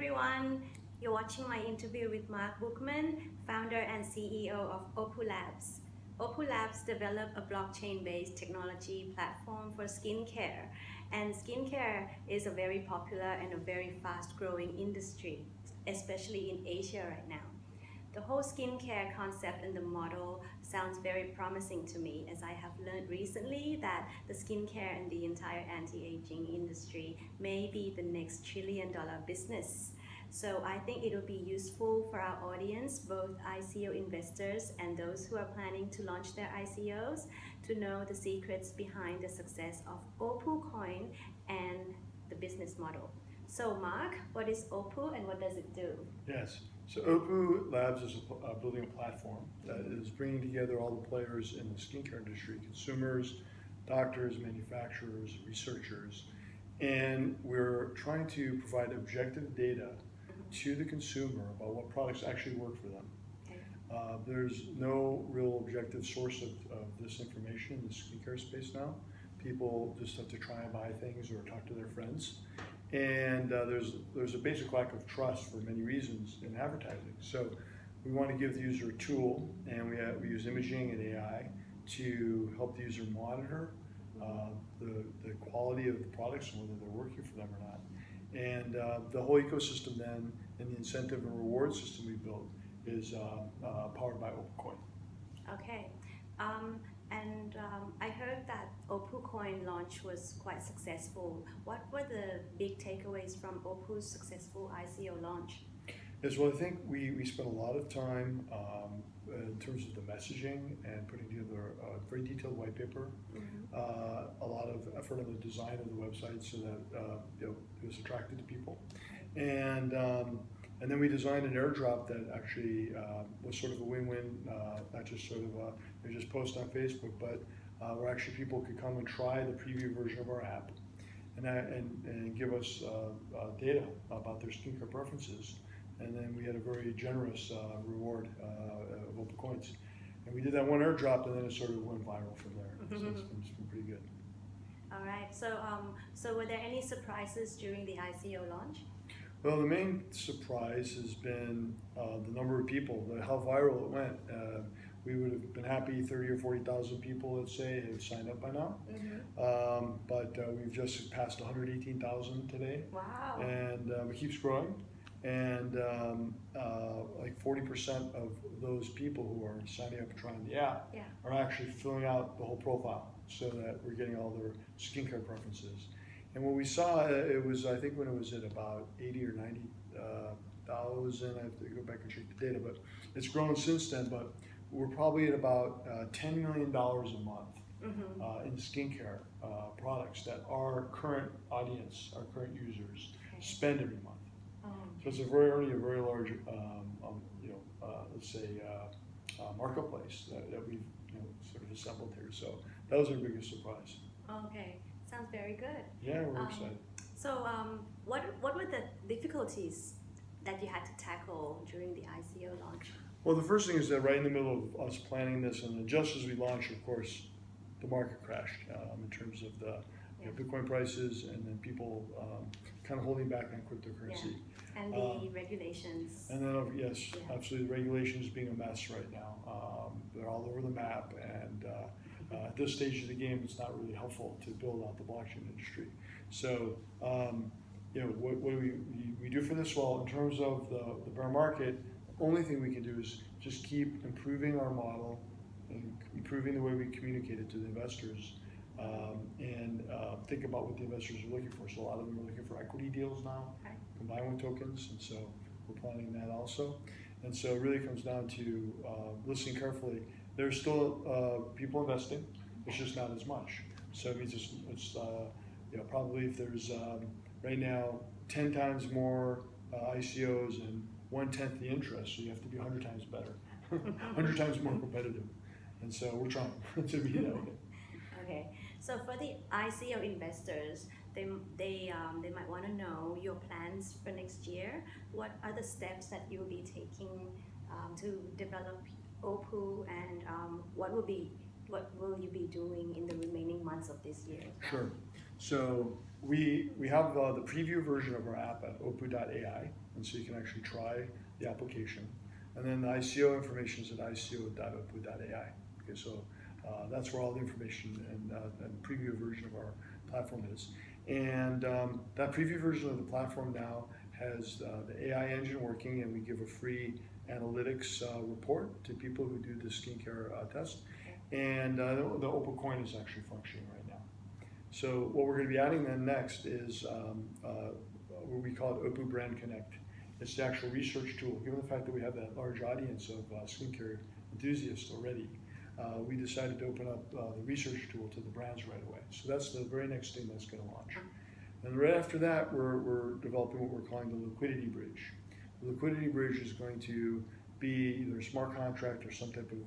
everyone. You're watching my interview with Marc Bookman, founder and CEO of Opu Labs. Opu Labs developed a blockchain-based technology platform for skincare. And skincare is a very popular and a very fast-growing industry, especially in Asia right now. The whole skincare concept and the model sounds very promising to me, as I have learned recently that the skincare and the entire anti-aging industry may be the next trillion-dollar business. So I think it will be useful for our audience, both ICO investors and those who are planning to launch their ICOs, to know the secrets behind the success of Opu Coin and the business model. So Marc, what is Opu and what does it do? Yes. So Opu Labs is building a platform that is bringing together all the players in the skincare industry, consumers, doctors, manufacturers, researchers, and we're trying to provide objective data to the consumer about what products actually work for them. Okay. There's no real objective source of this information in the skincare space now. People just have to try and buy things or talk to their friends. And there's a basic lack of trust for many reasons in advertising. So we want to give the user a tool, and we use imaging and AI to help the user monitor the quality of the products and whether they're working for them or not. And the whole ecosystem then, and the incentive and reward system we built is powered by OpuCoin. Okay. I heard that Opu Coin launch was quite successful. What were the big takeaways from Opu's successful ICO launch? Yes, well, I think we spent a lot of time in terms of the messaging and putting together a very detailed white paper, a lot of effort on the design of the website so that it was attractive to people. And then we designed an airdrop that actually was sort of a win-win, not just sort of just post on Facebook, but where actually people could come and try the preview version of our app and give us data about their skincare preferences. And then we had a very generous reward of Opu coins. And we did that one airdrop, and then it sort of went viral from there. So it's been pretty good. All right. So were there any surprises during the ICO launch? Well, the main surprise has been the number of people, how viral it went. We would have been happy 30 or 40,000 people, let's say, have signed up by now. But we've just passed 118,000 today. Wow. And it keeps growing. And like 40% of those people who are signing up and trying the app are actually filling out the whole profile so that we're getting all their skincare preferences. And what we saw, it was, I think when it was at about 80 or 90,000, I have to go back and check the data, but it's grown since then, but we're probably at about $10 million a month in skincare products that our current audience, our current users spend every month. So it's already a very large, let's say, marketplace that we've sort of assembled here. So that was our biggest surprise. Okay. Sounds very good. Yeah, we're excited. So what were the difficulties that you had to tackle during the ICO launch? Well, the first thing is that right in the middle of us planning this, and then just as we launched, of course, the market crashed in terms of the Bitcoin prices, and then people kind of holding back on cryptocurrency. Yeah. And the regulations. And then, yes, absolutely, the regulations being a mess right now. They're all over the map, and at this stage of the game, it's not really helpful to build out the blockchain industry. So, what do we do for this? Well, in terms of the bear market, the only thing we can do is just keep improving our model and improving the way we communicate it to the investors, and think about what the investors are looking for. So a lot of them are looking for equity deals now, combined with tokens, and so we're planning that also. And so it really comes down to listening carefully. There's still people investing, it's just not as much. So it means it's probably if there's right now 10 times more ICOs and 1/10 the interest, so you have to be 100 times better, 100 times more competitive. And so we're trying to be that way. Okay, so for the ICO investors, they might want to know your plans for next year. What are the steps that you'll be taking to develop Opu, and what will you be doing in the remaining months of this year? Sure. So we have the preview version of our app at opu.ai, and so you can actually try the application. And then the ICO information is at ico.opu.ai. Okay, so that's where all the information and preview version of our platform is. And that preview version of the platform now has the AI engine working, and we give a free analytics report to people who do the skincare test. And the Opu coin is actually functioning right now. So what we're going to be adding then next is what we call it Opu Brand Connect. It's the actual research tool. Given the fact that we have that large audience of skincare enthusiasts already, we decided to open up the research tool to the brands right away. So that's the very next thing that's going to launch. And right after that, we're developing what we're calling the liquidity bridge. The liquidity bridge is going to be either a smart contract or some type of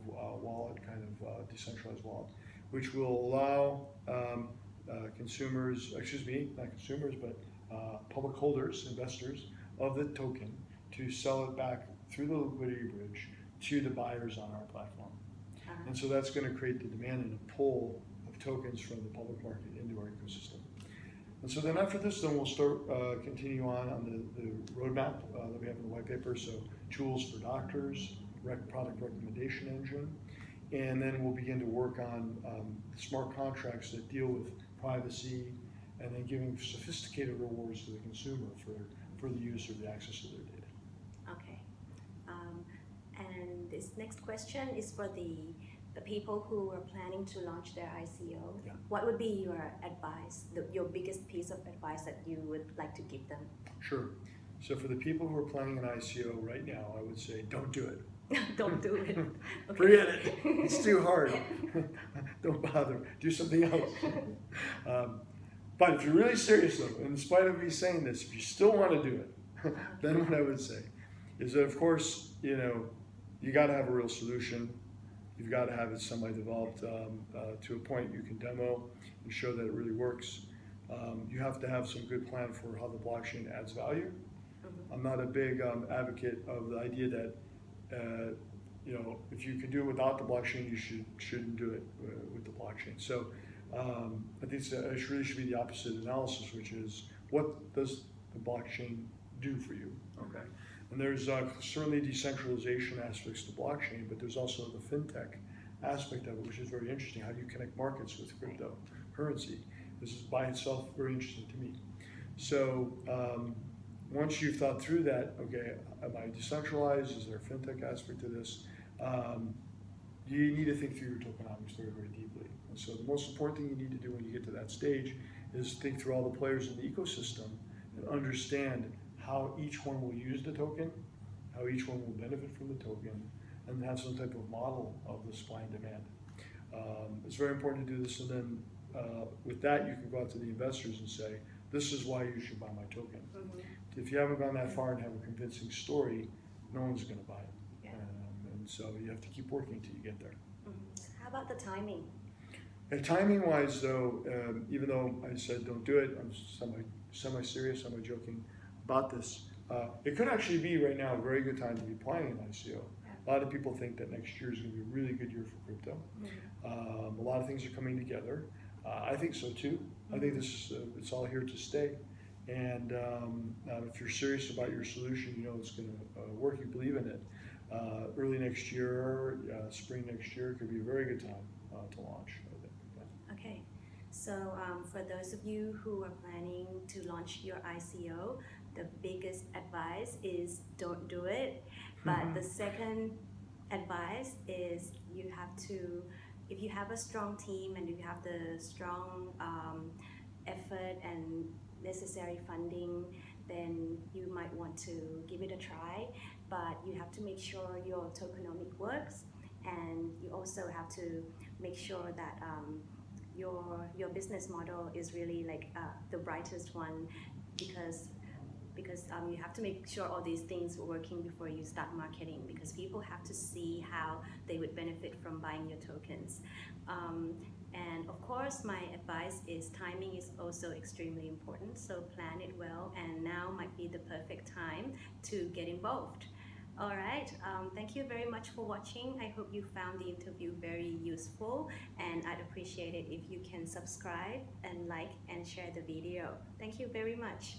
wallet, kind of decentralized wallet, which will allow consumers, excuse me, not consumers, but public holders, investors of the token to sell it back through the liquidity bridge to the buyers on our platform. And so that's going to create the demand and a pull of tokens from the public market into our ecosystem. And so then after this, then we'll start continue on the roadmap that we have in the white paper. So tools for doctors, product recommendation engine, and then we'll begin to work on smart contracts that deal with privacy, and then giving sophisticated rewards to the consumer for the use or the access to their data. Okay. And this next question is for the people who are planning to launch their ICO. Yeah. What would be your advice, your biggest piece of advice that you would like to give them? Sure. So for the people who are planning an ICO right now, I would say don't do it. Don't do it. Okay. Forget it. It's too hard. Don't bother. Do something else. But if you're really serious though, in spite of me saying this, if you still want to do it, then what I would say is that, of course, you got to have a real solution. You've got to have it semi-developed to a point you can demo and show that it really works. You have to have some good plan for how the blockchain adds value. I'm not a big advocate of the idea that if you can do it without the blockchain, you shouldn't do it with the blockchain. So I think it really should be the opposite analysis, which is what does the blockchain do for you? Okay. And there's certainly decentralization aspects to blockchain, but there's also the fintech aspect of it, which is very interesting. How do you connect markets with cryptocurrency? This is by itself very interesting to me. So once you've thought through that, okay, am I decentralized? Is there a fintech aspect to this? You need to think through your tokenomics very, very deeply. And so the most important thing you need to do when you get to that stage is think through all the players in the ecosystem and understand how each one will use the token, how each one will benefit from the token, and have some type of model of the supply and demand. It's very important to do this, and then with that you can go out to the investors and say, this is why you should buy my token. If you haven't gone that far and have a convincing story, no one's going to buy it. Yeah. And so you have to keep working till you get there. How about the timing? And timing-wise, though, even though I said don't do it, I'm semi-serious, semi-joking about this. It could actually be right now a very good time to be planning an ICO. Yeah. A lot of people think that next year is going to be a really good year for crypto. A lot of things are coming together. I think so too. I think it's all here to stay. And if you're serious about your solution, it's going to work. You believe in it. Early next year, spring next year could be a very good time to launch. I think. Yeah. Okay. So for those of you who are planning to launch your ICO, the biggest advice is don't do it. But the second advice is you have to, if you have a strong team and you have the strong effort and necessary funding, then you might want to give it a try. But you have to make sure your tokenomic works, and you also have to make sure that your business model is really like the brightest one, because you have to make sure all these things are working before you start marketing, because people have to see how they would benefit from buying your tokens. And of course, my advice is timing is also extremely important, so plan it well, and now might be the perfect time to get involved. All right. Thank you very much for watching. I hope you found the interview very useful, and I'd appreciate it if you can subscribe and like and share the video. Thank you very much.